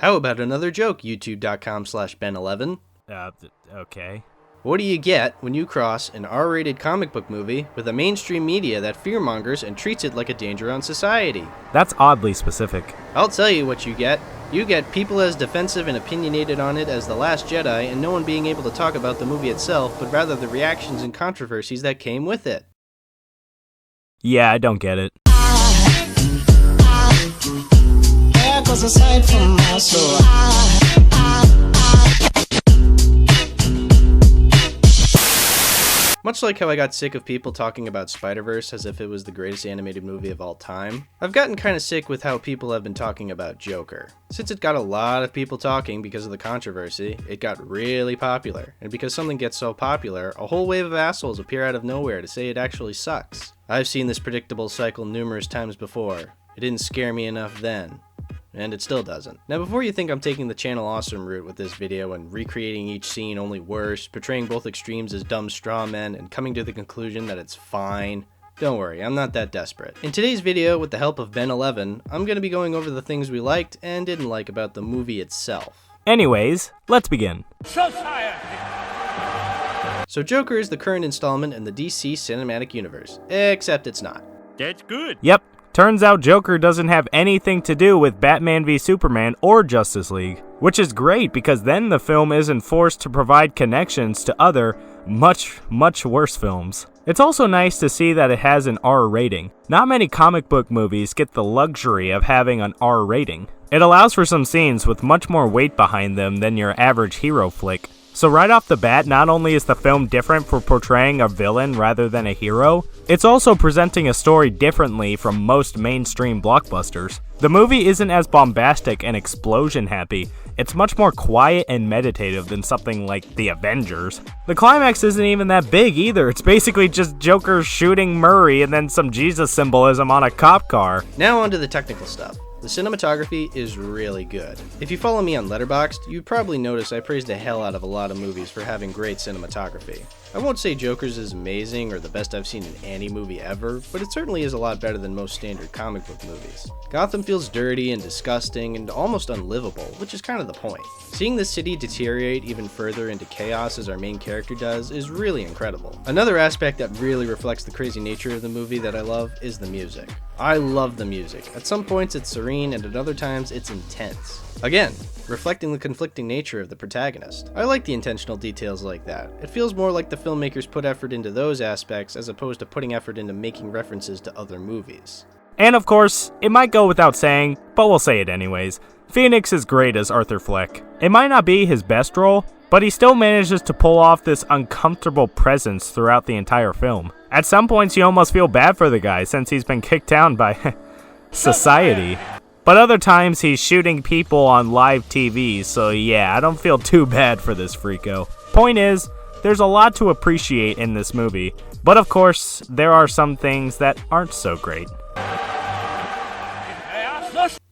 How about another joke, youtube.com/BenEleven? Okay. What do you get when you cross an R-rated comic book movie with a mainstream media that fearmongers and treats it like a danger on society? That's oddly specific. I'll tell you what you get. You get people as defensive and opinionated on it as The Last Jedi, and no one being able to talk about the movie itself, but rather the reactions and controversies that came with it. Yeah, I don't get it. Much like how I got sick of people talking about Spider-Verse as if it was the greatest animated movie of all time, I've gotten kinda sick with how people have been talking about Joker. Since it got a lot of people talking because of the controversy, it got really popular, and because something gets so popular, a whole wave of assholes appear out of nowhere to say it actually sucks. I've seen this predictable cycle numerous times before. It didn't scare me enough then. And it still doesn't. Now before you think I'm taking the channel awesome route with this video and recreating each scene only worse, portraying both extremes as dumb straw men, and coming to the conclusion that it's fine, don't worry, I'm not that desperate. In today's video, with the help of BenEleven, I'm going to be going over the things we liked and didn't like about the movie itself. Anyways, let's begin. So Joker is the current installment in the DC cinematic universe, except it's not. That's good. Yep. Turns out Joker doesn't have anything to do with Batman v Superman or Justice League, which is great because then the film isn't forced to provide connections to other, much worse films. It's also nice to see that it has an R rating. Not many comic book movies get the luxury of having an R rating. It allows for some scenes with much more weight behind them than your average hero flick. So right off the bat, not only is the film different for portraying a villain rather than a hero, it's also presenting a story differently from most mainstream blockbusters. The movie isn't as bombastic and explosion happy, it's much more quiet and meditative than something like The Avengers. The climax isn't even that big either, it's basically just Joker shooting Murray and then some Jesus symbolism on a cop car. Now onto the technical stuff. The cinematography is really good. If you follow me on Letterboxd, you'd probably notice I praise the hell out of a lot of movies for having great cinematography. I won't say Joker's is amazing or the best I've seen in any movie ever, but it certainly is a lot better than most standard comic book movies. Gotham feels dirty and disgusting and almost unlivable, which is kind of the point. Seeing the city deteriorate even further into chaos as our main character does is really incredible. Another aspect that really reflects the crazy nature of the movie that I love is the music. I love the music. At some points it's serene and at other times it's intense. Again, reflecting the conflicting nature of the protagonist. I like the intentional details like that. It feels more like the filmmakers put effort into those aspects as opposed to putting effort into making references to other movies. And of course, it might go without saying, but we'll say it anyways, Phoenix is great as Arthur Fleck. It might not be his best role, but he still manages to pull off this uncomfortable presence throughout the entire film. At some points you almost feel bad for the guy since he's been kicked down by society. But other times he's shooting people on live TV, so yeah, I don't feel too bad for this freako. Point is, there's a lot to appreciate in this movie, but of course, there are some things that aren't so great.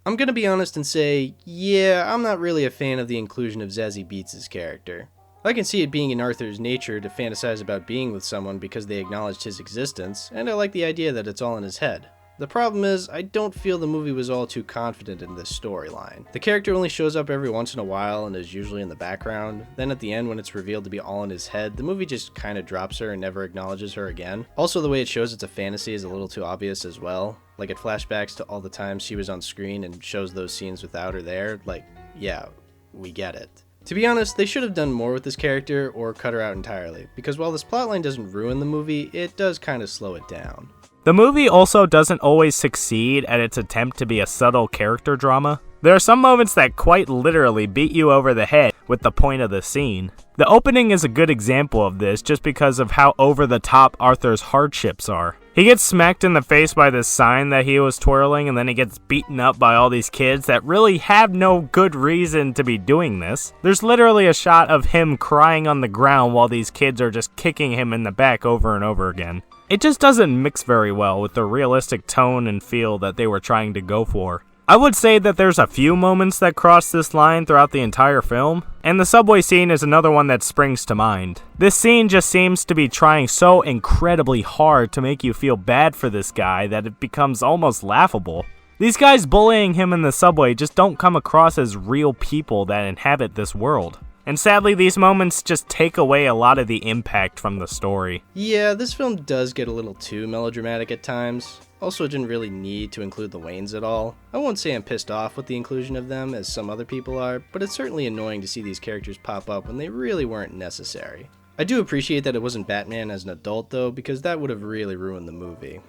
I'm gonna be honest and say, yeah, I'm not really a fan of the inclusion of Zazie Beetz' character. I can see it being in Arthur's nature to fantasize about being with someone because they acknowledged his existence, and I like the idea that it's all in his head. The problem is, I don't feel the movie was all too confident in this storyline. The character only shows up every once in a while and is usually in the background. Then at the end, when it's revealed to be all in his head, the movie just kinda drops her and never acknowledges her again. Also, the way it shows it's a fantasy is a little too obvious as well. Like, it flashbacks to all the times she was on screen and shows those scenes without her there. Like, yeah, we get it. To be honest, they should have done more with this character or cut her out entirely, because while this plotline doesn't ruin the movie, it does kinda slow it down. The movie also doesn't always succeed at its attempt to be a subtle character drama. There are some moments that quite literally beat you over the head with the point of the scene. The opening is a good example of this just because of how over the top Arthur's hardships are. He gets smacked in the face by this sign that he was twirling, and then he gets beaten up by all these kids that really have no good reason to be doing this. There's literally a shot of him crying on the ground while these kids are just kicking him in the back over and over again. It just doesn't mix very well with the realistic tone and feel that they were trying to go for. I would say that there's a few moments that cross this line throughout the entire film, and the subway scene is another one that springs to mind. This scene just seems to be trying so incredibly hard to make you feel bad for this guy that it becomes almost laughable. These guys bullying him in the subway just don't come across as real people that inhabit this world. And sadly, these moments just take away a lot of the impact from the story. Yeah, this film does get a little too melodramatic at times. Also, it didn't really need to include the Waynes at all. I won't say I'm pissed off with the inclusion of them, as some other people are, but it's certainly annoying to see these characters pop up when they really weren't necessary. I do appreciate that it wasn't Batman as an adult though, because that would have really ruined the movie.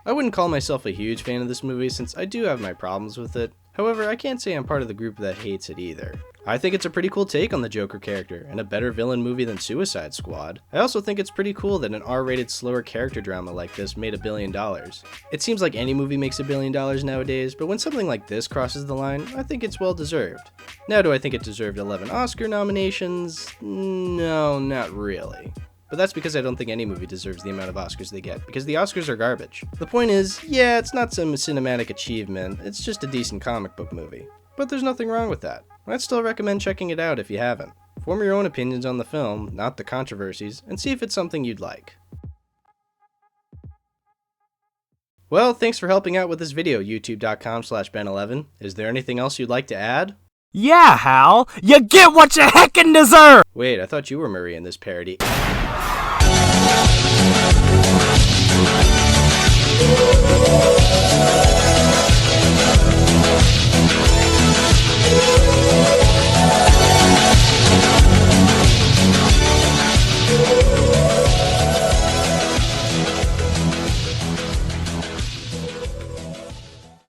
I wouldn't call myself a huge fan of this movie since I do have my problems with it. However, I can't say I'm part of the group that hates it either. I think it's a pretty cool take on the Joker character, and a better villain movie than Suicide Squad. I also think it's pretty cool that an R-rated, slower character drama like this made $1 billion. It seems like any movie makes $1 billion nowadays, but when something like this crosses the line, I think it's well deserved. Now, do I think it deserved 11 Oscar nominations? No, not really. But that's because I don't think any movie deserves the amount of Oscars they get, because the Oscars are garbage. The point is, yeah, it's not some cinematic achievement, it's just a decent comic book movie. But there's nothing wrong with that. I'd still recommend checking it out if you haven't. Form your own opinions on the film, not the controversies, and see if it's something you'd like. Well, thanks for helping out with this video, youtube.com/BenEleven. Is there anything else you'd like to add? Yeah, Hal! You get what you heckin' deserve! Wait, I thought you were Marie in this parody. We'll be right back.